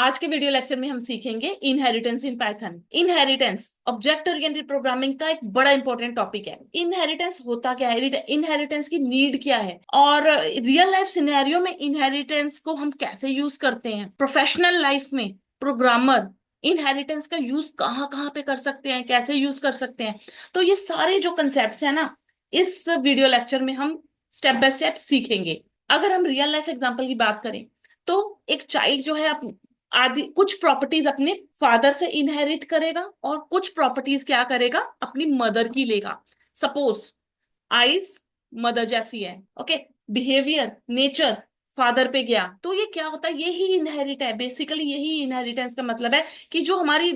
आज के video lecture में हम सीखेंगे inheritance in Python. Inheritance object oriented programming का एक बड़ा इंपॉर्टेंट टॉपिक है। इनहेरिटेंस होता क्या है, इनहेरिटेंस की नीड क्या है, और रियल लाइफ सिनेरियो में इनहेरिटेंस को हम कैसे यूज करते हैं। प्रोफेशनल लाइफ में प्रोग्रामर इनहेरिटेंस का यूज कहाँ कहाँ पे कर सकते हैं, कैसे यूज कर सकते हैं। तो ये सारे जो कंसेप्ट है ना, इस वीडियो लेक्चर में हम स्टेप बाय स्टेप सीखेंगे। अगर हम रियल लाइफ एग्जांपल की बात करें तो एक चाइल्ड जो है आदि कुछ प्रॉपर्टीज अपने फादर से इनहेरिट करेगा और कुछ प्रॉपर्टीज क्या करेगा, अपनी मदर की लेगा। सपोज आइज मदर जैसी है, ओके। बिहेवियर नेचर फादर पे गया, तो ये क्या होता है, यही इनहेरिट है। बेसिकली यही इनहेरिटेंस का मतलब है कि जो हमारी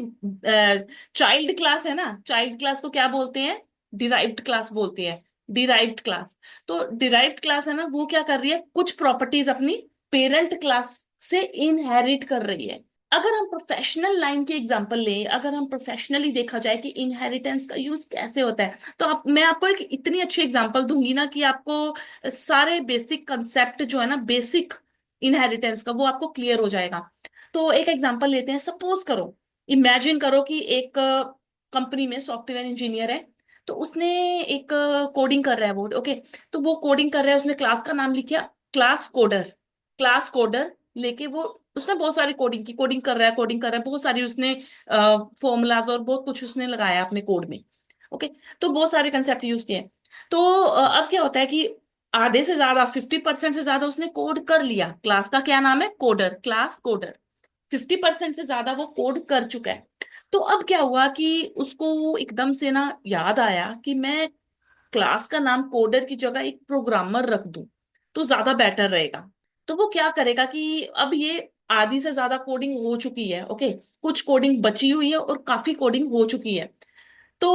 चाइल्ड क्लास है ना, चाइल्ड क्लास को क्या बोलते हैं, डिराइव्ड क्लास बोलते हैं। डिराइव्ड क्लास, तो डिराइव्ड क्लास है ना, वो क्या कर रही है, कुछ प्रॉपर्टीज अपनी पेरेंट क्लास से इनहेरिट कर रही है। अगर हम प्रोफेशनल लाइन के एग्जांपल लें, अगर हम प्रोफेशनली देखा जाए कि इनहेरिटेंस का यूज कैसे होता है, तो मैं आपको एक इतनी अच्छी एग्जांपल दूंगी ना कि आपको सारे बेसिक कंसेप्ट जो है ना, बेसिक इनहेरिटेंस का, वो आपको क्लियर हो जाएगा। तो एक एग्जांपल लेते हैं। सपोज करो, इमेजिन करो कि एक कंपनी में सॉफ्टवेयर इंजीनियर है। तो उसने एक कोडिंग कर रहा है वो, ओके। तो वो कोडिंग कर रहा है, उसने क्लास का नाम लिखा क्लास कोडर। क्लास कोडर लेके वो, उसने बहुत सारी कोडिंग कर रहा है, बहुत सारी उसने फॉर्मूलाज और बहुत कुछ उसने लगाया अपने कोड में, ओके। तो बहुत सारे कंसेप्ट यूज किए। तो अब क्या होता है कि आधे से ज्यादा 50% से ज्यादा उसने कोड कर लिया। क्लास का क्या नाम है, कोडर, क्लास कोडर। 50% से ज्यादा वो कोड कर चुका है। तो अब क्या हुआ कि उसको एकदम से ना याद आया कि मैं क्लास का नाम कोडर की जगह एक प्रोग्रामर रख दूं तो ज्यादा बेटर रहेगा। तो वो क्या करेगा कि अब ये आधी से ज्यादा कोडिंग हो चुकी है, ओके। कुछ कोडिंग बची हुई है और काफी कोडिंग हो चुकी है। तो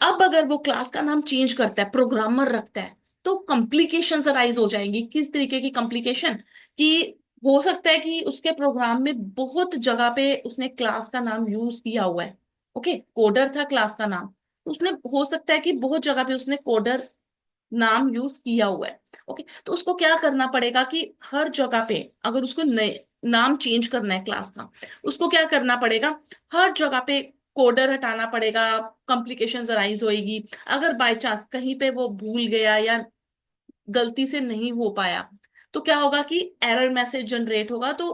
अब अगर वो क्लास का नाम चेंज करता है, प्रोग्रामर रखता है, तो कॉम्प्लिकेशंस अराइज हो जाएंगी। किस तरीके की कॉम्प्लिकेशन, कि हो सकता है कि उसके प्रोग्राम में बहुत जगह पे उसने क्लास का नाम यूज किया हुआ है, ओके। कोडर था क्लास का नाम, उसने हो सकता है कि बहुत जगह पे उसने कोडर नाम यूज किया हुआ है, ओके। तो उसको क्या करना पड़ेगा कि हर जगह पे अगर उसको नए नाम चेंज करना है क्लास का, उसको क्या करना पड़ेगा, हर जगह पे कोडर हटाना पड़ेगा। कॉम्प्लिकेशंस अराइज होएगी। अगर बाय चांस कहीं पे वो भूल गया या गलती से नहीं हो पाया, तो क्या होगा कि एरर मैसेज जनरेट होगा। तो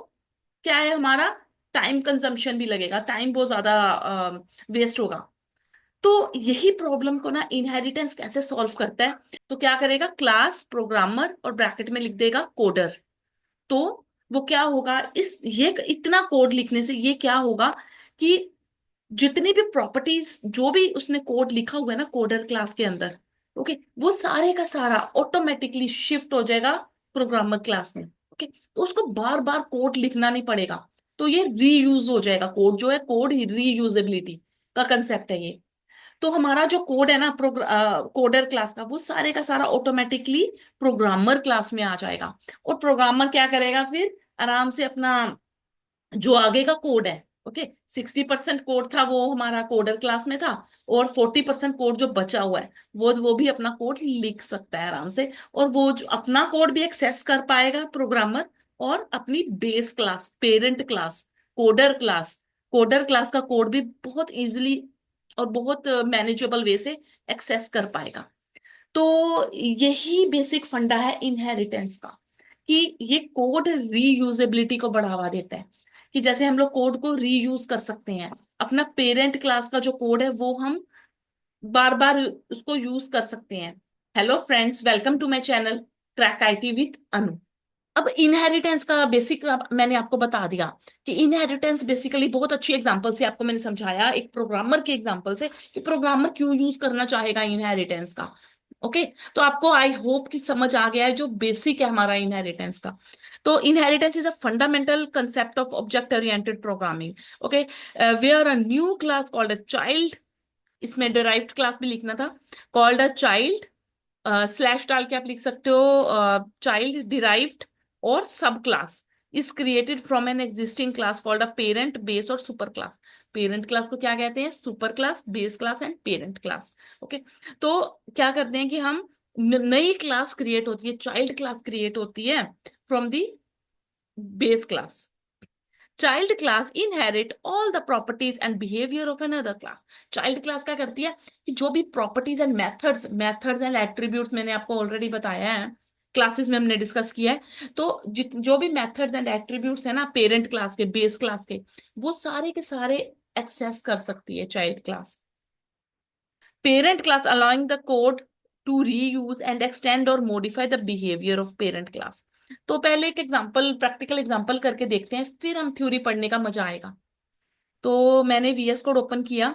क्या है, हमारा टाइम कंजम्पशन भी लगेगा, टाइम बहुत ज्यादा वेस्ट होगा। तो यही प्रॉब्लम को ना इनहेरिटेंस कैसे सॉल्व करता है, तो क्या करेगा, क्लास प्रोग्रामर और ब्रैकेट में लिख देगा कोडर। तो वो क्या होगा, इस ये इतना कोड लिखने से ये क्या होगा कि जितनी भी प्रॉपर्टीज, जो भी उसने कोड लिखा हुआ है ना कोडर क्लास के अंदर, ओके, वो सारे का सारा ऑटोमेटिकली शिफ्ट हो जाएगा प्रोग्रामर क्लास में, ओके। तो उसको बार बार कोड लिखना नहीं पड़ेगा। तो ये रीयूज हो जाएगा कोड, जो है कोड रीयूजेबिलिटी का कंसेप्ट है ये। तो हमारा जो कोड है ना कोडर क्लास का, वो सारे का सारा ऑटोमेटिकली प्रोग्रामर क्लास में आ जाएगा। और प्रोग्रामर क्या करेगा फिर, आराम से अपना जो आगे का कोड है, ओके, 60% कोड था वो हमारा कोडर क्लास में था, और 40% कोड जो बचा हुआ है, वो भी अपना कोड लिख सकता है आराम से। और वो जो अपना कोड भी एक्सेस कर पाएगा प्रोग्रामर, और अपनी base class, parent class, coder class, coder class का कोड भी बहुत इजीली और बहुत मैनेजेबल वे से एक्सेस कर पाएगा। तो यही बेसिक फंडा है इनहेरिटेंस का, कि ये कोड रीयूजेबिलिटी को बढ़ावा देता है। कि जैसे हम लोग कोड को रीयूज कर सकते हैं, अपना पेरेंट क्लास का जो कोड है वो हम बार बार उसको यूज कर सकते हैं। Hello friends, welcome to my channel crack IT with Anu. अब इनहेरिटेंस का बेसिक मैंने आपको बता दिया कि इनहेरिटेंस बेसिकली बहुत अच्छी एग्जांपल से आपको मैंने समझाया, एक प्रोग्रामर के एग्जांपल से, कि प्रोग्रामर क्यों यूज करना चाहेगा इनहेरिटेंस का, ओके। तो आपको आई होप कि समझ आ गया है जो बेसिक है हमारा इनहेरिटेंस का। तो inheritance is a fundamental concept of object oriented programming, okay. Where a new class called a child, इसमें डिराइव्ड क्लास भी लिखना था, कॉल्ड अ चाइल्ड, स्लैश डाल के आप लिख सकते हो, चाइल्ड डिराइव्ड और सब class is created from an existing class called a parent, base और सुपर क्लास। पेरेंट क्लास को क्या कहते हैं, super class, base class and parent class, okay. तो क्या करते हैं कि हम नई क्लास क्रिएट होती है, चाइल्ड क्लास क्रिएट होती है from the base class. Child class inherit all the properties and behaviour of another class. Child class क्या करती है कि जो भी properties and methods and attributes मैंने आपको ऑलरेडी बताया है, क्लासेस में हमने डिस्कस किया है, तो जो भी मेथड्स एंड एट्रीब्यूट्स है ना पेरेंट क्लास के, बेस क्लास के, वो सारे के सारे एक्सेस कर सकती है child class. Parent class allowing the code to reuse and extend और modify the behaviour of parent class. तो पहले एक एग्जांपल, प्रैक्टिकल एग्जांपल करके देखते हैं, फिर हम थ्योरी पढ़ने का मजा आएगा। तो मैंने वीएस कोड ओपन किया।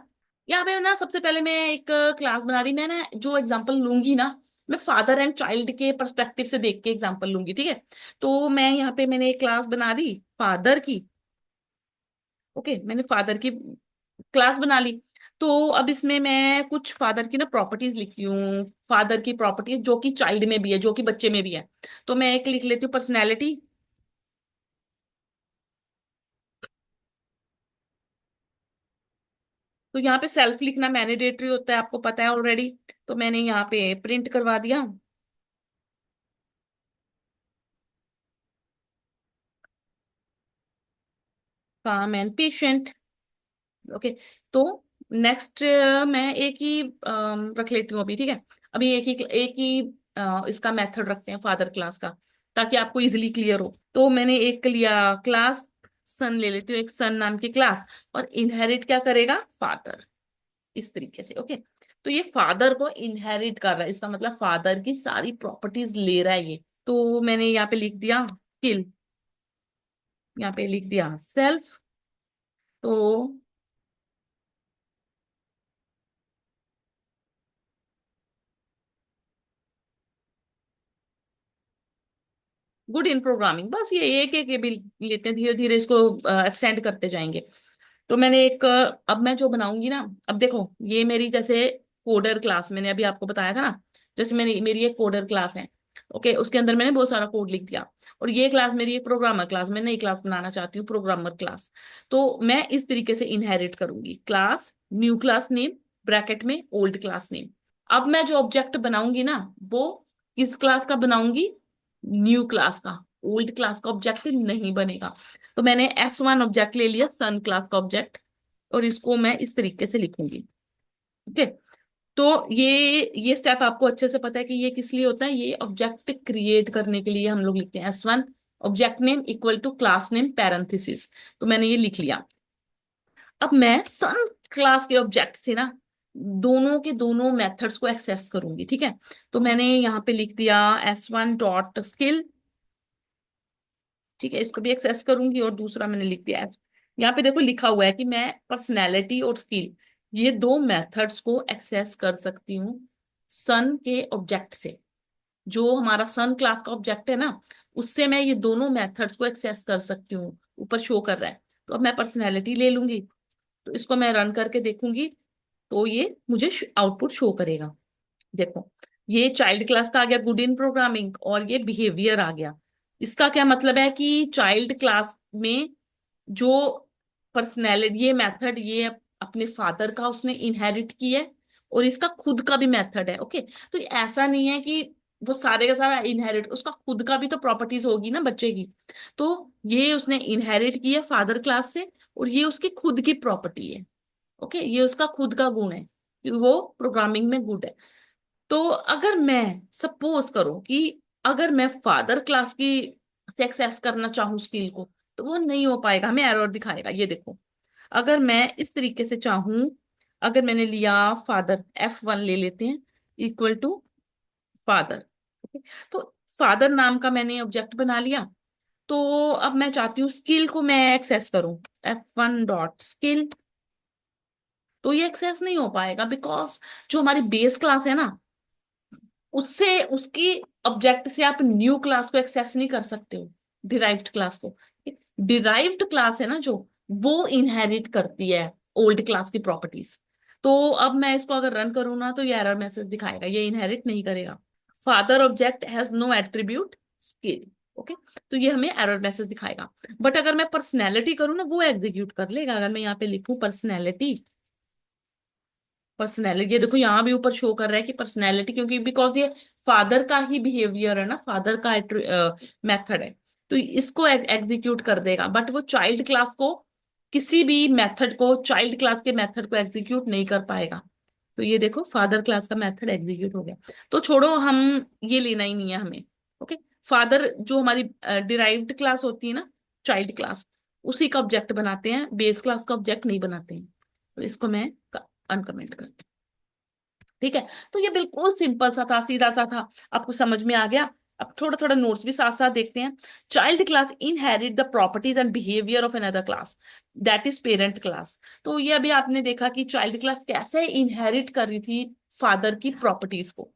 यहाँ पे ना सबसे पहले मैं एक क्लास बना रही, मैं ना जो एग्जांपल लूंगी ना, मैं फादर एंड चाइल्ड के पर्सपेक्टिव से देख के एग्जांपल लूंगी, ठीक है। तो मैं यहाँ पे मैंने एक क्लास बना दी फादर की। ओके, मैंने फादर की क्लास बना ली। तो अब इसमें मैं कुछ फादर की ना प्रॉपर्टीज लिखती हूँ, फादर की प्रॉपर्टीज जो कि चाइल्ड में भी है, जो कि बच्चे में भी है। तो मैं एक लिख लेती हूँ पर्सनैलिटी। तो यहाँ पे सेल्फ लिखना मैंडेटरी होता है, आपको पता है ऑलरेडी। तो मैंने यहाँ पे प्रिंट करवा दिया, काम एंड पेशेंट। ओके। तो नेक्स्ट मैं एक ही रख लेती हूँ अभी, ठीक है। अभी एक ही इसका मेथड रखते हैं फादर क्लास का, ताकि आपको इजिली क्लियर हो। तो मैंने एक लिया क्लास, सन ले लेती हूँ, एक सन नाम की क्लास, और इनहेरिट क्या करेगा, फादर, इस तरीके से। ओके। तो ये फादर को इनहेरिट कर रहा है, इसका मतलब फादर की सारी प्रॉपर्टीज ले रहा है ये। तो मैंने यहाँ पे लिख दिया स्किल, यहाँ पे लिख दिया सेल्फ। तो गुड इन प्रोग्रामिंग, बस ये एक एक ये भी लेते हैं, धीरे धीरे इसको एक्सटेंड करते जाएंगे। तो मैंने एक अब मैं जो बनाऊंगी ना, अब देखो ये मेरी जैसे कोडर क्लास मैंने अभी आपको बताया था ना, जैसे मैंने मेरी एक कोडर क्लास है। ओके, उसके अंदर मैंने बहुत सारा कोड लिख दिया। और ये क्लास मेरी एक प्रोग्रामर क्लास, मैं नई क्लास बनाना चाहती हूँ, प्रोग्रामर क्लास। तो मैं इस तरीके से इनहेरिट करूंगी, class, new class name, bracket में ओल्ड क्लास नेम। अब मैं जो ऑब्जेक्ट बनाऊंगी ना, वो किस क्लास का बनाऊंगी, न्यू क्लास का। ओल्ड क्लास का ऑब्जेक्ट नहीं बनेगा। तो मैंने S1 ऑब्जेक्ट ले लिया, सन क्लास का ऑब्जेक्ट, और इसको मैं इस तरीके से लिखूंगी। ओके। तो ये स्टेप आपको अच्छे से पता है कि ये किस लिए होता है, ये ऑब्जेक्ट क्रिएट करने के लिए हम लोग लिखते हैं S1 object name equal to class name parenthesis. तो मैंने ये लिख लिया। अब मैं सन क्लास के ऑब्जेक्ट से ना दोनों के दोनों मेथड्स को एक्सेस करूंगी, ठीक है। तो मैंने यहाँ पे लिख दिया S1 डॉट स्किल, ठीक है, इसको भी एक्सेस करूंगी। और दूसरा मैंने लिख दिया यहाँ पे देखो लिखा हुआ है कि मैं पर्सनैलिटी और स्किल, ये दो मेथड्स को एक्सेस कर सकती हूँ सन के ऑब्जेक्ट से। जो हमारा सन क्लास का ऑब्जेक्ट है ना, उससे मैं ये दोनों मेथड्स को एक्सेस कर सकती हूँ, ऊपर शो कर रहा है। तो अब मैं पर्सनैलिटी ले लूंगी, तो इसको मैं रन करके देखूंगी, तो ये मुझे आउटपुट शो करेगा। देखो, ये चाइल्ड क्लास का आ गया गुड इन प्रोग्रामिंग, और ये बिहेवियर आ गया। इसका क्या मतलब है कि चाइल्ड क्लास में जो पर्सनैलिटी, ये मेथड, ये अपने फादर का उसने इनहेरिट किया है, और इसका खुद का भी मेथड है। ओके। तो ऐसा नहीं है कि वो सारे का सारा इनहेरिट, उसका खुद का भी तो प्रॉपर्टीज होगी ना बच्चे की। तो ये उसने इनहेरिट किया फादर क्लास से, और ये उसकी खुद की प्रॉपर्टी है। ओके, ये उसका खुद का गुण है कि वो प्रोग्रामिंग में गुड है। तो अगर मैं सपोज करो कि अगर मैं फादर क्लास की से एक्सेस करना चाहूँ स्किल को, तो वो नहीं हो पाएगा, हमें एरर दिखाएगा। ये देखो, अगर मैं इस तरीके से चाहूं, अगर मैंने लिया फादर, F1 ले लेते हैं, इक्वल टू फादर। तो फादर नाम का मैंने ऑब्जेक्ट बना लिया। तो अब मैं चाहती हूँ स्किल को मैं एक्सेस करूं, F1 डॉट स्किल। तो ये एक्सेस नहीं हो पाएगा, बिकॉज जो हमारी बेस क्लास है ना, उससे उसकी ऑब्जेक्ट से आप न्यू क्लास को एक्सेस नहीं कर सकते हो, डिराइव्ड क्लास को। डिराइव्ड क्लास है ना जो, वो इनहेरिट करती है ओल्ड क्लास की प्रॉपर्टीज। तो अब मैं इसको अगर रन करूँ ना, तो ये एरर मैसेज दिखाएगा, ये इनहेरिट नहीं करेगा। Father object has no attribute skill. Okay. तो ये हमें एरर मैसेज दिखाएगा। बट अगर मैं पर्सनैलिटी करूँ ना, वो एग्जीक्यूट कर लेगा। अगर मैं यहाँ पे लिखूं पर्सनैलिटी, पर्सनैलिटी, ये देखो यहाँ भी ऊपर शो कर रहा है कि पर्सनैलिटी, क्योंकि बिकॉज ये फादर का ही बिहेवियर है ना, फादर का मेथड है। तो इसको एग्जीक्यूट कर देगा, बट वो चाइल्ड क्लास को, किसी भी मेथड को, चाइल्ड क्लास के मेथड को एग्जीक्यूट नहीं कर पाएगा। तो ये देखो फादर क्लास का मेथड एग्जीक्यूट हो गया। तो छोड़ो, हम ये लेना ही नहीं है हमें। ओके, फादर जो हमारी डिराइव्ड क्लास होती है ना, चाइल्ड क्लास, उसी का ऑब्जेक्ट बनाते हैं, बेस क्लास का ऑब्जेक्ट नहीं बनाते हैं। तो इसको मैं अनकमेंट करती हूँ। ठीक है, तो ये बिल्कुल सिंपल सा था, सीधा सा था, आपको समझ में आ गया। अब थोड़ा थोड़ा नोट्स भी साथ साथ देखते हैं। Child class inherit the properties and behaviour of another class, that is parent class. तो ये अभी आपने देखा कि चाइल्ड क्लास कैसे इनहेरिट कर रही थी फादर की प्रॉपर्टीज को,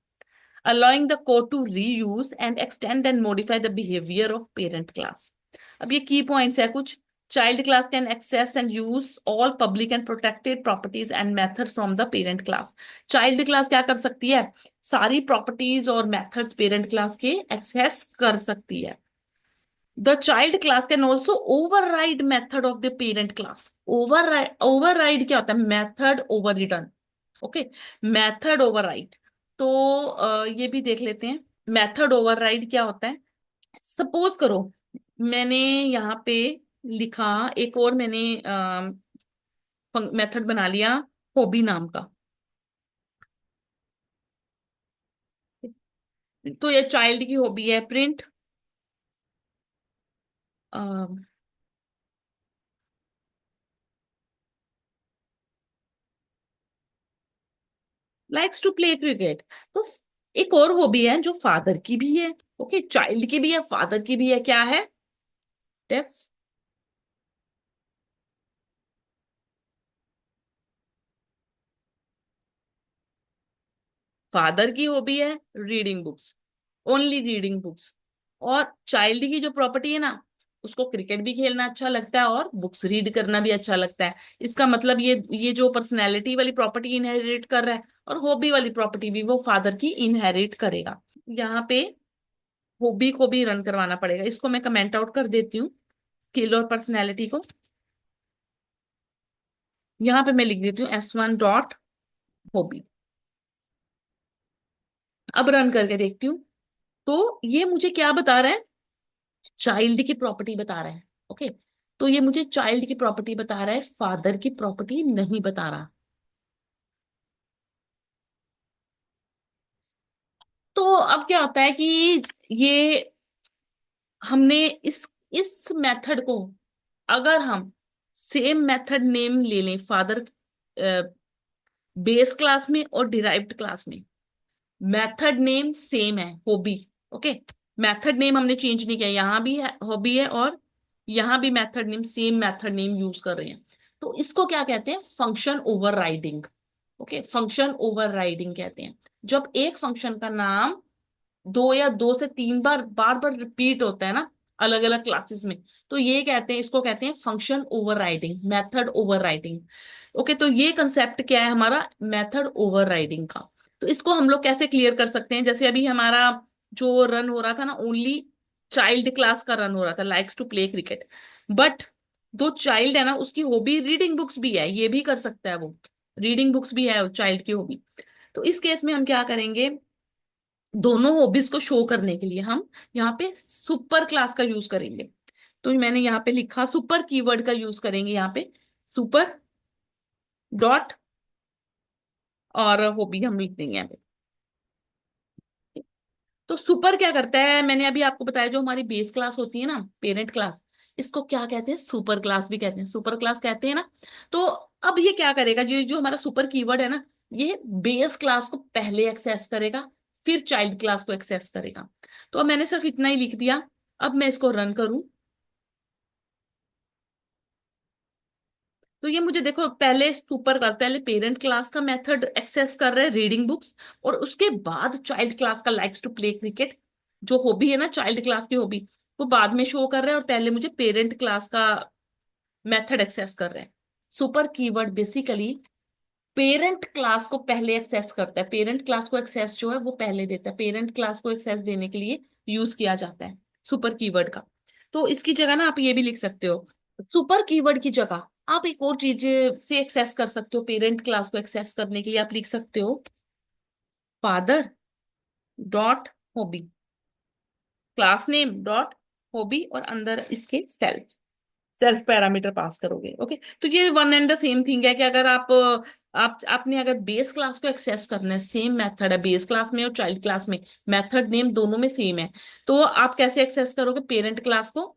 allowing the code to reuse and extend and modify the behavior of parent class. अब ये की पॉइंट्स है कुछ। Child class can access and use all public and protected properties and methods from the parent class. Child class क्या कर सकती है? सारी प्रॉपर्टीज और मेथड्स पेरेंट क्लास के एक्सेस कर सकती है। The child class can also override method of the parent class. Override क्या होता है? Method over return. Okay, method override. तो ये भी देख लेते हैं, मेथड ओवरराइड क्या होता है। सपोज करो मैंने यहाँ पे लिखा, एक और मैंने मेथड बना लिया हॉबी नाम का। तो ये चाइल्ड की हॉबी है, print likes to play cricket. तो एक और हॉबी है जो फादर की भी है। ओके, चाइल्ड की भी है, फादर की भी है, क्या है? डेफ। फादर की हॉबी है reading books, only reading books. और चाइल्ड की जो प्रॉपर्टी है ना, उसको क्रिकेट भी खेलना अच्छा लगता है और बुक्स रीड करना भी अच्छा लगता है। इसका मतलब ये जो पर्सनैलिटी वाली प्रॉपर्टी इनहेरिट कर रहा है, और हॉबी वाली प्रॉपर्टी भी वो फादर की इनहेरिट करेगा। यहाँ पे हॉबी को भी रन करवाना पड़ेगा, इसको मैं कमेंट आउट कर देती हूँ, स्किल और पर्सनैलिटी को। यहाँ पे मैं लिख देती हूँ S1 डॉट हॉबी। अब रन करके देखती हूँ। तो ये मुझे क्या बता रहा है? चाइल्ड की प्रॉपर्टी बता रहा है। ओके, तो ये मुझे चाइल्ड की प्रॉपर्टी बता रहा है, फादर की प्रॉपर्टी नहीं बता रहा। तो अब क्या होता है कि ये हमने इस मेथड को, अगर हम सेम मेथड नेम ले लें फादर बेस क्लास में और डिराइव्ड क्लास में, मेथड नेम सेम है हॉबी। ओके, मेथड नेम हमने चेंज नहीं किया, यहां भी है हॉबी है और यहां भी method name same method name use कर रहे हैं। तो इसको क्या कहते हैं? Function overriding. Okay, function overriding कहते हैं जब एक फंक्शन का नाम दो या दो से तीन बार बार बार रिपीट होता है ना, अलग अलग क्लासेस में। तो ये कहते हैं, इसको कहते हैं function overriding, method overriding. Okay, तो ये कंसेप्ट क्या है हमारा? मेथड ओवरराइडिंग का। तो इसको हम लोग कैसे क्लियर कर सकते हैं? जैसे अभी हमारा जो रन हो रहा था ना, ओनली चाइल्ड क्लास का रन हो रहा था, likes to play cricket. But दो चाइल्ड है ना, उसकी हॉबी रीडिंग बुक्स भी है, ये भी कर सकता है वो, रीडिंग बुक्स भी है चाइल्ड की हॉबी। तो इस केस में हम क्या करेंगे? दोनों हॉबीज को शो करने के लिए हम यहाँ पे सुपर क्लास का यूज करेंगे। तो मैंने यहाँ पे लिखा सुपर कीवर्ड का यूज करेंगे यहाँ पे, सुपर डॉट, और हॉबी हम लिख देंगे यहाँ पे। तो सुपर क्या करता है, मैंने अभी आपको बताया, जो हमारी बेस क्लास होती है ना, पेरेंट क्लास, इसको क्या कहते हैं? सुपर क्लास भी कहते हैं, सुपर क्लास कहते हैं ना। तो अब ये क्या करेगा? ये जो हमारा सुपर कीवर्ड है ना, ये बेस क्लास को पहले एक्सेस करेगा, फिर चाइल्ड क्लास को एक्सेस करेगा। तो अब मैंने सिर्फ इतना ही लिख दिया। अब मैं इसको रन करूं, तो ये मुझे देखो, पहले सुपर क्लास, पहले पेरेंट क्लास का मेथड एक्सेस कर रहे हैं रीडिंग बुक्स, और उसके बाद चाइल्ड क्लास का लाइक्स टू प्ले क्रिकेट, जो हॉबी है ना चाइल्ड क्लास की हॉबी, वो बाद में शो कर रहे हैं, और पहले मुझे पेरेंट क्लास का मेथड एक्सेस कर रहे हैं। Super keyword basically parent class को पहले एक्सेस करता है, पेरेंट क्लास को एक्सेस जो है वो पहले देता है, पेरेंट क्लास को एक्सेस देने के लिए यूज किया जाता है सुपर कीवर्ड का। तो इसकी जगह ना आप ये भी लिख सकते हो, सुपर कीवर्ड की जगह आप एक और चीज से एक्सेस कर सकते हो, पेरेंट क्लास को एक्सेस करने के लिए आप लिख सकते हो father dot hobby, class name dot hobby और अंदर इसके सेल्फ सेल्फ पैरामीटर पास करोगे। ओके, तो ये one and the same thing है कि अगर आप आपने अगर बेस क्लास को एक्सेस करना है, सेम मेथड है बेस क्लास में और चाइल्ड क्लास में, मेथड नेम दोनों में सेम है। तो आप कैसे एक्सेस करोगे पेरेंट क्लास को,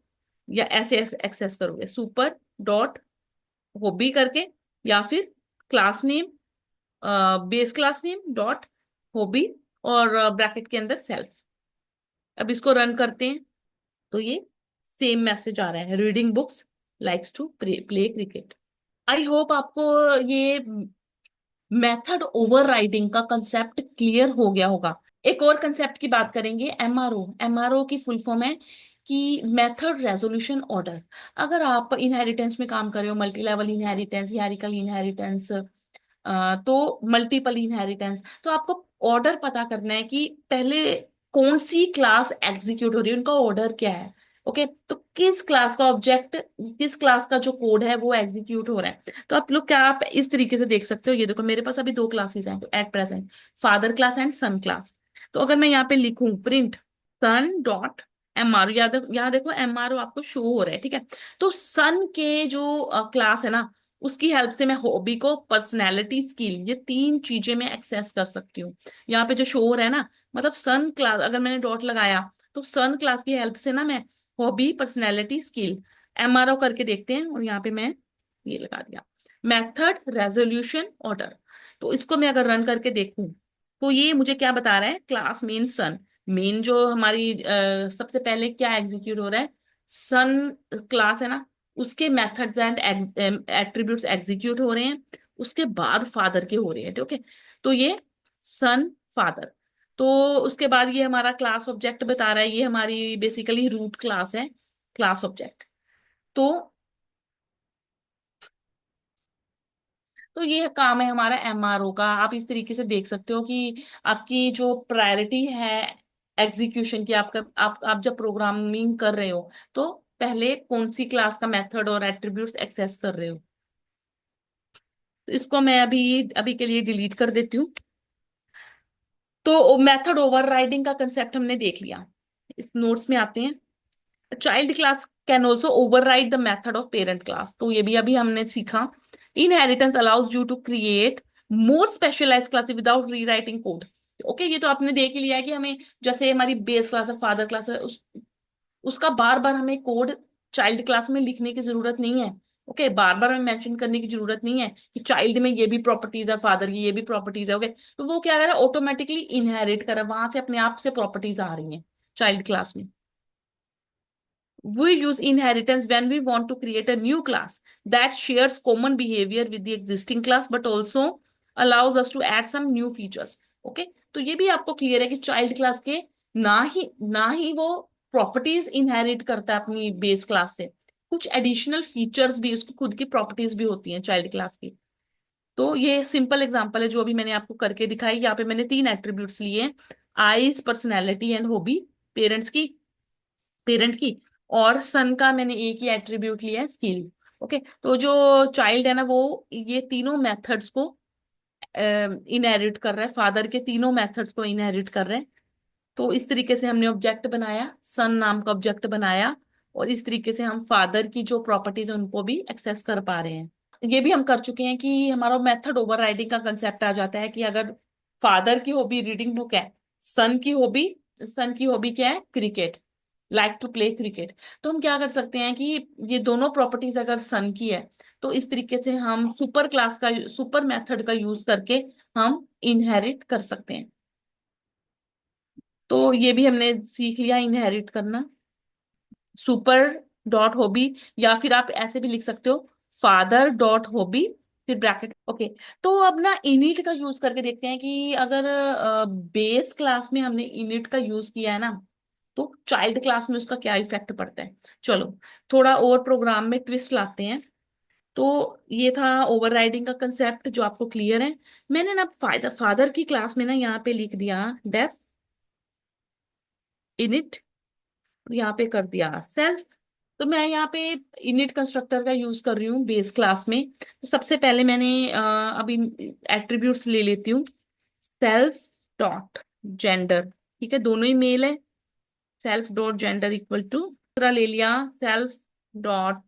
या ऐसे एक्सेस करोगे सुपर डॉट हॉबी करके, या फिर class name base class name dot hobby और ब्रैकेट के अंदर सेल्फ। अब इसको रन करते हैं तो ये सेम मैसेज आ रहा है, reading books, likes to play cricket. I hope आपको ये मेथड ओवरराइडिंग का कंसेप्ट क्लियर हो गया होगा। एक और कंसेप्ट की बात करेंगे, एमआरओ। एमआरओ की फुल फॉर्म है कि मेथड रेजोल्यूशन ऑर्डर। अगर आप इनहेरिटेंस में काम कर रहे हो, multi level inheritance, hierarchical inheritance, तो मल्टीपल इनहेरिटेंस, तो आपको ऑर्डर पता करना है कि पहले कौन सी क्लास एग्जीक्यूट हो रही है, उनका ऑर्डर क्या है। ओके, तो किस क्लास का ऑब्जेक्ट, किस क्लास का जो कोड है वो एग्जीक्यूट हो रहा है। तो आप लोग क्या आप इस तरीके से देख सकते हो, ये देखो मेरे पास अभी दो क्लासेस हैं at present, father class and son class. तो अगर मैं यहाँ पे लिखूं प्रिंट सन डॉट एमआरओ, यहाँ देखो एमआरओ आपको शो हो रहा है, ठीक है। तो सन के जो क्लास है ना, उसकी हेल्प से मैं हॉबी को, पर्सनैलिटी, स्किल, ये तीन चीजें मैं एक्सेस कर सकती हूँ। यहाँ पे जो शो हो रहा है ना, मतलब सन क्लास अगर मैंने डॉट लगाया तो सन क्लास की हेल्प से ना मैं हॉबी, पर्सनैलिटी, स्किल, एमआरओ करके देखते हैं, और यहाँ पे मैं ये लगा दिया मेथड रेजोल्यूशन ऑर्डर। तो इसको मैं अगर रन करके देखूं तो ये मुझे क्या बता रहा है, क्लास मेन सन, मेन जो हमारी सबसे पहले क्या एग्जीक्यूट हो रहा है, सन क्लास है ना, उसके मेथड्स एंड एट्रीब्यूट्स एग्जीक्यूट हो रहे हैं, उसके बाद फादर के हो रहे हैं, ठीक है। तो ये सन फादर, तो उसके बाद ये हमारा क्लास ऑब्जेक्ट बता रहा है, ये हमारी बेसिकली रूट क्लास है, क्लास ऑब्जेक्ट। तो तो ये काम है हमारा एमआरओ का। आप इस तरीके से देख सकते हो कि आपकी जो प्रायोरिटी है एग्जीक्यूशन की, आपका आप जब प्रोग्रामिंग कर रहे हो तो पहले कौन सी क्लास का मेथड और एट्रीब्यूट्स एक्सेस कर रहे हो। तो इसको मैं अभी अभी के लिए डिलीट कर देती हूँ। तो मेथड ओवरराइडिंग का कंसेप्ट हमने देख लिया। इस नोट्स में आते हैं, child class can also override the method of parent class. तो ये भी अभी हमने सीखा। Inheritance allows you to create more specialised class without rewriting code. Okay, ये तो आपने देख ही लिया है कि हमें जैसे हमारी बेस क्लास है, फादर क्लास है, उसका बार बार हमें कोड चाइल्ड क्लास में लिखने की जरूरत नहीं है। ओके, बार बार हमें मेंशन करने की जरूरत नहीं है कि चाइल्ड में ये भी प्रॉपर्टीज है, फादर की ये भी प्रॉपर्टीज है। ओके, तो वो क्या कर रहा है, ऑटोमेटिकली इनहेरिट कर रहा है, वहां से अपने आप से प्रॉपर्टीज आ रही हैं चाइल्ड क्लास में। We use inheritance when we want to create a new class that shares common behavior with the existing class but also allows us to add some new features. Okay, तो ये भी आपको clear है कि child class के ना ही वो properties inherit करता है अपनी बेस क्लास से, कुछ एडिशनल फीचर्स भी, उसकी खुद की प्रॉपर्टीज भी होती हैं चाइल्ड क्लास की। तो ये सिंपल एग्जांपल है जो अभी मैंने आपको करके दिखाई। यहाँ पे मैंने तीन एट्रीब्यूट्स लिए, eyes, personality and hobby, parents की, पेरेंट की, और सन का मैंने एक ही एट्रीब्यूट लिया है, स्किल। ओके, तो जो चाइल्ड है ना वो ये तीनों मेथड्स को इनहेरिट कर रहा है, फादर के तीनों मेथड्स को इनहेरिट कर रहे हैं। तो इस तरीके से हमने ऑब्जेक्ट बनाया, सन नाम का ऑब्जेक्ट बनाया, और इस तरीके से हम फादर की जो प्रॉपर्टीज है उनको भी एक्सेस कर पा रहे हैं। ये भी हम कर चुके हैं कि हमारा मेथड ओवरराइडिंग का कंसेप्ट आ जाता है कि अगर फादर की हॉबी रीडिंग बुक है, सन की हॉबी सन की हॉबी क्या है, cricket, like to play cricket, तो हम क्या कर सकते हैं कि ये दोनों प्रॉपर्टीज अगर सन की है तो इस तरीके से हम सुपर मेथड का यूज करके हम इनहेरिट कर सकते हैं। तो ये भी हमने सीख लिया इनहेरिट करना, सुपर डॉट हॉबी, या फिर आप ऐसे भी लिख सकते हो फादर डॉट हॉबी फिर ब्रैकेट। ओके, तो अब ना इनिट का यूज करके देखते हैं कि अगर बेस क्लास में हमने इनिट का यूज किया है ना, तो चाइल्ड क्लास में उसका क्या इफेक्ट पड़ता है। चलो थोड़ा और प्रोग्राम में ट्विस्ट लाते हैं। तो ये था ओवरराइडिंग का कंसेप्ट जो आपको क्लियर है। मैंने ना फादर फादर की क्लास में ना यहाँ पे लिख दिया डेफ इनिट, यहाँ पे कर दिया सेल्फ। तो मैं यहाँ पे इनिट कंस्ट्रक्टर का यूज कर रही हूँ बेस क्लास में। तो सबसे पहले मैंने अभी एट्रीब्यूट्स ले लेती हूँ, सेल्फ डॉट जेंडर, ठीक है, दोनों ही मेल है, self dot gender equal to दूसरा ले लिया self dot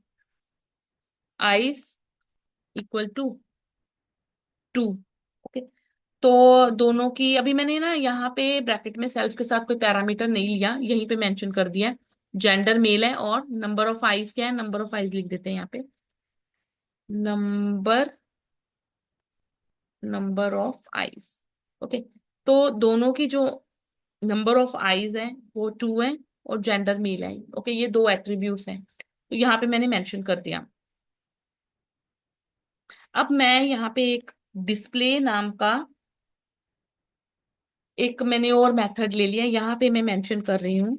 eyes equal to 2। Okay, तो दोनों की अभी मैंने ना यहाँ पे ब्रैकेट में सेल्फ के साथ कोई पैरामीटर नहीं लिया, यहीं पे मेंशन कर दिया है जेंडर मेल है, और नंबर ऑफ आइज क्या है, नंबर ऑफ आइज लिख देते हैं यहाँ पे, number number of eyes. Okay, तो दोनों की जो नंबर ऑफ आइज है वो 2 है, और जेंडर मेल है। ओके, ये दो एट्रीब्यूट्स हैं, तो यहाँ पे मैंने मेंशन कर दिया। अब मैं यहाँ पे एक डिस्प्ले नाम का एक मैंने और मेथड ले लिया, यहाँ पे मैं मेंशन कर रही हूँ,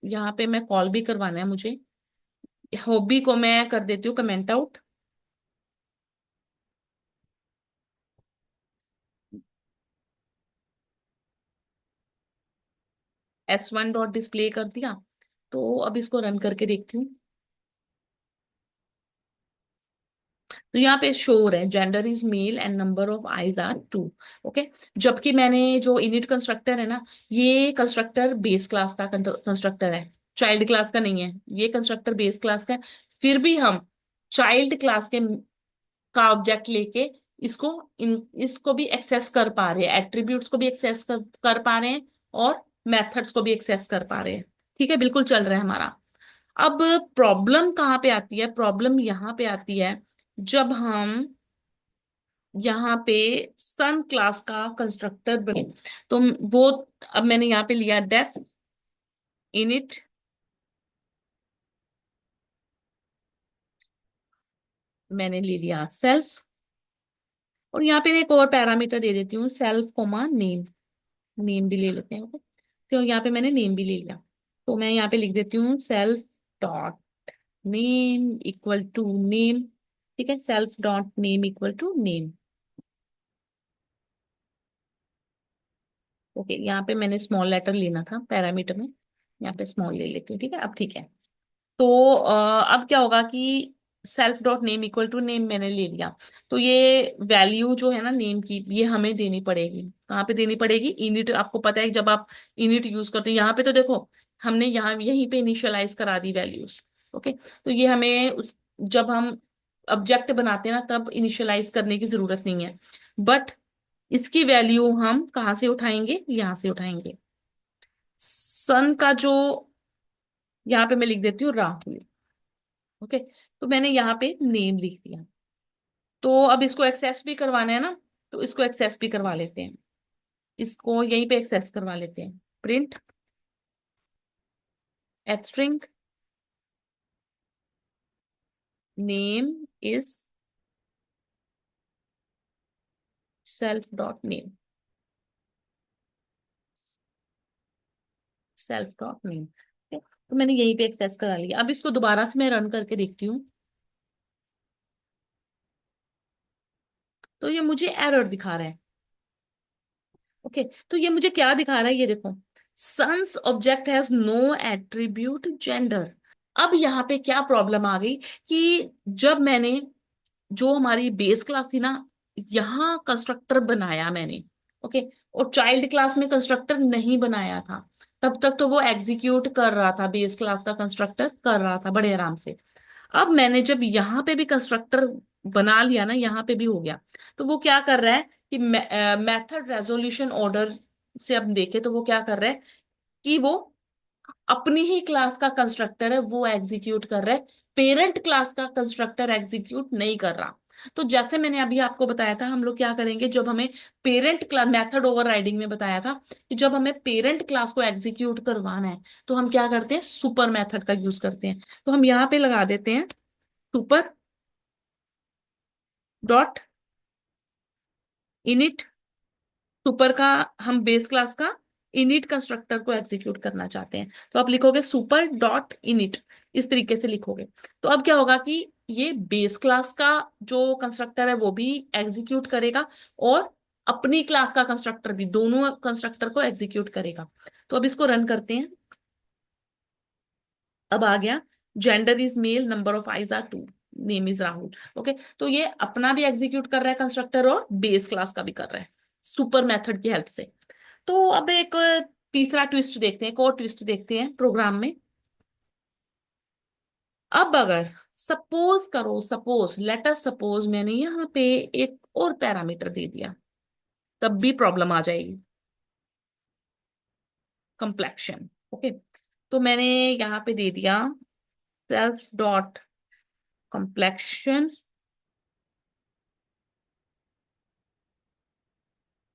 यहाँ पे मैं कॉल भी करवाना है मुझे, हॉबी को मैं कर देती हूँ comment out, S1 dot display कर दिया। तो अब इसको रन करके देखती हूँ, तो यहाँ पे शो हो रहा है gender is male and number of eyes are 2। Okay, जबकि मैंने जो इनिट कंस्ट्रक्टर है ना, ये कंस्ट्रक्टर बेस क्लास का कंस्ट्रक्टर है, चाइल्ड क्लास का नहीं है, ये कंस्ट्रक्टर बेस क्लास का है। फिर भी हम चाइल्ड क्लास के का ऑब्जेक्ट लेके इसको इसको भी एक्सेस कर पा रहे हैं, एट्रीब्यूट्स को भी एक्सेस कर पा रहे हैं, और मेथड्स को भी एक्सेस कर पा रहे हैं। ठीक है, बिल्कुल चल रहा है हमारा। अब प्रॉब्लम कहाँ पे आती है, प्रॉब्लम यहाँ पे आती है जब हम यहाँ पे सन क्लास का कंस्ट्रक्टर बने, तो वो अब मैंने यहाँ पे लिया डेफ इनिट, मैंने ले लिया सेल्फ, और यहाँ पे एक और पैरामीटर दे देती हूँ सेल्फ कोमा नेम, नेम भी ले लेते हैं। ओके, तो यहाँ पे मैंने नेम भी ले लिया, तो मैं यहाँ पे लिख देती हूँ self dot name equal to name. ठीक है, self dot name equal to name. Okay, यहाँ पे मैंने स्मॉल लेटर लेना था पैरामीटर में, यहाँ पे स्मॉल ले लेती हूँ। ठीक है, अब ठीक है। तो अब क्या होगा कि self dot name equal to name मैंने ले लिया, तो ये वैल्यू जो है ना नेम की, ये हमें देनी पड़ेगी। कहाँ पे देनी पड़ेगी, इनिट, आपको पता है जब आप इनिट यूज करते हैं, यहाँ पे तो देखो हमने यहाँ यहीं पे इनिशियलाइज करा दी वैल्यूज। ओके, तो ये हमें जब हम ऑब्जेक्ट बनाते हैं ना तब इनिशियलाइज करने की जरूरत नहीं है, बट इसकी वैल्यू हम कहाँ से उठाएंगे, यहाँ से उठाएंगे। सन का जो, यहाँ पे मैं लिख देती हूँ राहुल। ओके, तो मैंने यहाँ पे नेम लिख दिया, तो अब इसको एक्सेस भी करवाना है ना, तो इसको एक्सेस भी करवा लेते हैं, इसको यहीं पे एक्सेस करवा लेते हैं। Print H string name is self dot name, self dot name. तो मैंने यहीं पे एक्सेस करा लिया, अब इसको दोबारा से मैं रन करके देखती हूँ, तो ये मुझे एरर दिखा रहा है। ओके, तो ये मुझे क्या दिखा रहा है, ये देखो, son's object has no attribute gender. अब यहाँ पे क्या प्रॉब्लम आ गई कि जब मैंने जो हमारी बेस क्लास थी ना, यहाँ कंस्ट्रक्टर बनाया मैंने। ओके, और चाइल्ड क्लास में कंस्ट्रक्टर नहीं बनाया था, तब तक तो वो एग्जीक्यूट कर रहा था, बेस क्लास का कंस्ट्रक्टर कर रहा था बड़े आराम से। अब मैंने जब यहाँ पे भी कंस्ट्रक्टर बना लिया ना, यहाँ पे भी हो गया, तो वो क्या कर रहा है कि मेथड रेजोल्यूशन ऑर्डर से अब देखे तो वो क्या कर रहा है कि वो अपनी ही क्लास का कंस्ट्रक्टर है वो एग्जीक्यूट कर रहा है, पेरेंट क्लास का कंस्ट्रक्टर एग्जीक्यूट नहीं कर रहा। तो जैसे मैंने अभी आपको बताया था, हम लोग क्या करेंगे जब हमें पेरेंट क्लास, मेथड ओवरराइडिंग में बताया था कि जब हमें पेरेंट क्लास को एग्जीक्यूट करवाना है तो हम क्या करते हैं, सुपर मेथड का यूज करते हैं। तो हम यहाँ पे लगा देते हैं सुपर डॉट इनिट, सुपर का, हम बेस क्लास का इनिट कंस्ट्रक्टर को एग्जीक्यूट करना चाहते हैं, तो आप लिखोगे सुपर डॉट इनिट, इस तरीके से लिखोगे। तो अब क्या होगा कि ये बेस क्लास का जो कंस्ट्रक्टर है वो भी एग्जीक्यूट करेगा, और अपनी क्लास का कंस्ट्रक्टर भी, दोनों कंस्ट्रक्टर को एग्जीक्यूट करेगा। तो अब इसको रन करते हैं, अब आ गया gender is male, number of eyes are 2, name is Rahul. Okay, तो ये अपना भी एग्जीक्यूट कर रहा है कंस्ट्रक्टर, और बेस क्लास का भी कर रहा है सुपर मेथड की हेल्प से। तो अब एक तीसरा ट्विस्ट देखते हैं, एक और ट्विस्ट देखते हैं प्रोग्राम में। अब अगर सपोज करो, सपोज लेट अस सपोज मैंने यहाँ पे एक और पैरामीटर दे दिया, तब भी प्रॉब्लम आ जाएगी। Complexion, okay. तो मैंने यहाँ पे दे दिया self dot complexion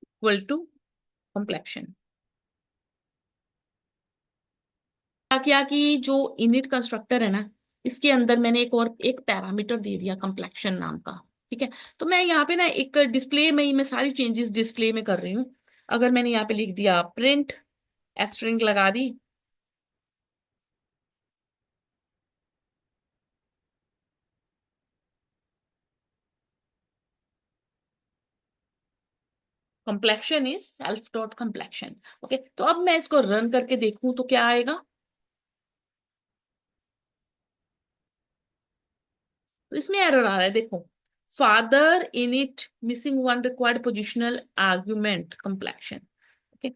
equal to complexion. क्या किया कि जो इनिट कंस्ट्रक्टर है ना, इसके अंदर मैंने एक और एक पैरामीटर दे दिया कंप्लेक्शन नाम का। ठीक है, तो मैं यहाँ पे ना एक डिस्प्ले में ही मैं सारी चेंजेस डिस्प्ले में कर रही हूँ। अगर मैंने यहाँ पे लिख दिया प्रिंट, एफ स्ट्रिंग लगा दी, complexion is self dot complexion. Okay, तो अब मैं इसको रन करके देखूं तो क्या आएगा। तो इसमें एरर आ रहा है, देखो, father in it missing one required positional argument complexion. Okay,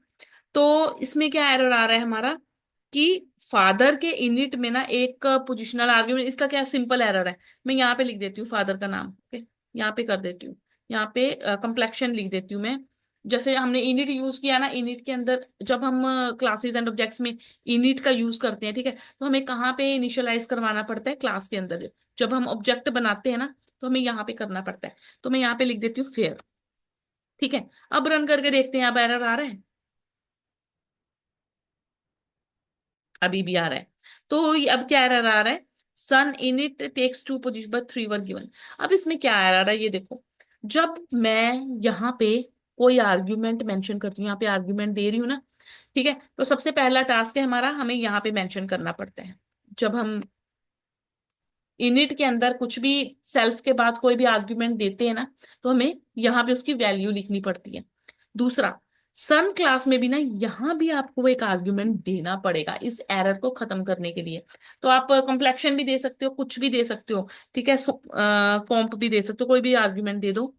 तो इसमें क्या एरर आ रहा है हमारा कि फादर के इनिट में ना एक पोजिशनल आर्ग्यूमेंट, इसका क्या सिंपल एरर है। मैं यहाँ पे लिख देती हूँ फादर का नाम, ओके, यहाँ पे कर देती हूँ, यहाँ पे कंप्लेक्शन लिख देती हूँ मैं। जैसे हमने इनिट यूज किया ना, इनिट के अंदर जब हम क्लासेस एंड ऑब्जेक्ट्स में इनिट का यूज करते हैं, ठीक है, तो हमें कहाँ पे इनिशियलाइज करवाना पड़ता है, क्लास के अंदर। जब हम ऑब्जेक्ट बनाते हैं ना, तो हमें यहाँ पे करना पड़ता है। तो मैं यहाँ पे लिख देती हूँ फेयर। ठीक है, अब रन करके देखते हैं, अब एरर आ रहा है, अभी भी आ रहा है। तो अब क्या एरर आ रहा है, सन in it takes two position but three were given. अब इसमें क्या एरर आ रहा है, ये देखो, जब मैं यहाँ पे कोई आर्ग्यूमेंट मेंशन करती हूँ, यहाँ पे आर्ग्यूमेंट दे रही हूँ ना, ठीक है, तो सबसे पहला टास्क है हमारा, हमें यहाँ पे मेंशन करना पड़ता है। जब हम इनिट के अंदर कुछ भी सेल्फ के बाद कोई भी आर्ग्यूमेंट देते हैं ना, तो हमें यहाँ पे उसकी वैल्यू लिखनी पड़ती है। दूसरा, सन क्लास में भी ना यहाँ भी आपको एक आर्ग्यूमेंट देना पड़ेगा इस एरर को खत्म करने के लिए। तो आप कंप्लेक्शन भी दे सकते हो, कुछ भी दे सकते हो, ठीक है, कॉम्प भी दे सकते हो, कोई भी आर्ग्यूमेंट दे दो।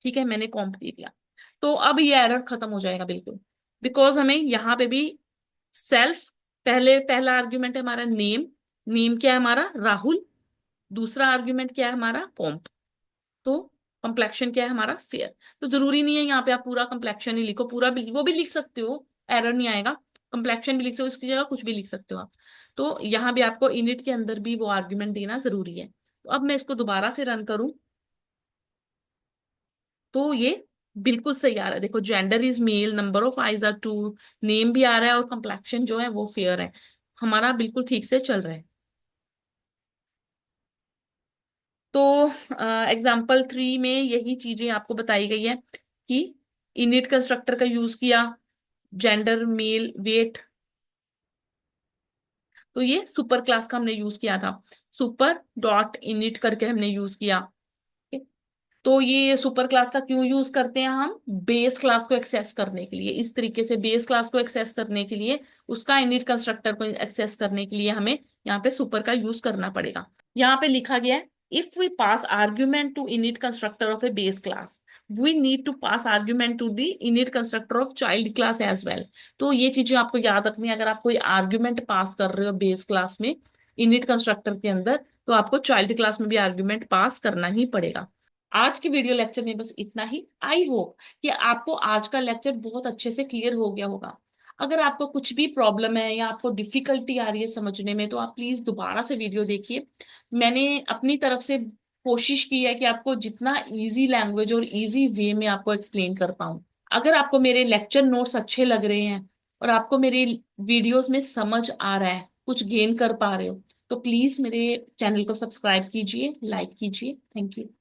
ठीक है, मैंने कॉम्प दे दिया, तो अब ये एरर खत्म हो जाएगा बिल्कुल। बिकॉज हमें यहाँ पे भी सेल्फ, पहले पहला आर्ग्यूमेंट है हमारा नेम, नेम क्या है हमारा राहुल, दूसरा आर्ग्यूमेंट क्या है हमारा कॉम्प, तो कंप्लेक्शन क्या है हमारा फेयर। तो जरूरी नहीं है यहाँ पे आप पूरा कंप्लेक्शन ही लिखो, पूरा भी, वो भी लिख सकते हो, एरर नहीं आएगा। कंप्लेक्शन भी लिख सकते हो, इसकी जगह कुछ भी लिख सकते हो आप। तो यहाँ भी आपको इनिट के अंदर भी वो आर्ग्यूमेंट देना जरूरी है। तो अब मैं इसको दोबारा से रन करूं तो ये बिल्कुल सही आ रहा है, देखो, gender is male, number of eyes are 2, name भी आ रहा है और कंप्लेक्शन जो है वो फेयर है, हमारा बिल्कुल ठीक से चल रहा है। तो एग्जाम्पल 3 में यही चीजें आपको बताई गई है कि इनिट कंस्ट्रक्टर का यूज किया, जेंडर मेल वेट, तो ये सुपर क्लास का हमने यूज किया था, सुपर डॉट इनिट करके हमने यूज किया। ठीक? तो ये सुपर क्लास का क्यों यूज करते हैं हम, बेस क्लास को एक्सेस करने के लिए, इस तरीके से बेस क्लास को एक्सेस करने के लिए, उसका इनिट कंस्ट्रक्टर को एक्सेस करने के लिए हमें यहाँ पे सुपर का यूज करना पड़ेगा। यहाँ पे लिखा गया है, if we pass argument to init constructor of a base class, we need to pass argument to the init constructor of child class as well. तो ये चीजें आपको याद रखनी है, अगर आप कोई आर्ग्यूमेंट पास कर रहे हो बेस क्लास में इनिट कंस्ट्रक्टर के अंदर, तो आपको चाइल्ड क्लास में भी आर्ग्यूमेंट पास करना ही पड़ेगा। आज के वीडियो लेक्चर में बस इतना ही। आई होप कि आपको आज का लेक्चर बहुत अच्छे से क्लियर हो गया होगा। अगर आपको कुछ भी प्रॉब्लम है या आपको डिफिकल्टी आ रही है समझने में, तो आप प्लीज दोबारा से वीडियो देखिए। मैंने अपनी तरफ से कोशिश की है कि आपको जितना इजी लैंग्वेज और इजी वे में आपको एक्सप्लेन कर पाऊं। अगर आपको मेरे लेक्चर नोट्स अच्छे लग रहे हैं और आपको मेरे वीडियोस में समझ आ रहा है, कुछ गेन कर पा रहे हो, तो प्लीज मेरे चैनल को सब्सक्राइब कीजिए, लाइक कीजिए। Thank you.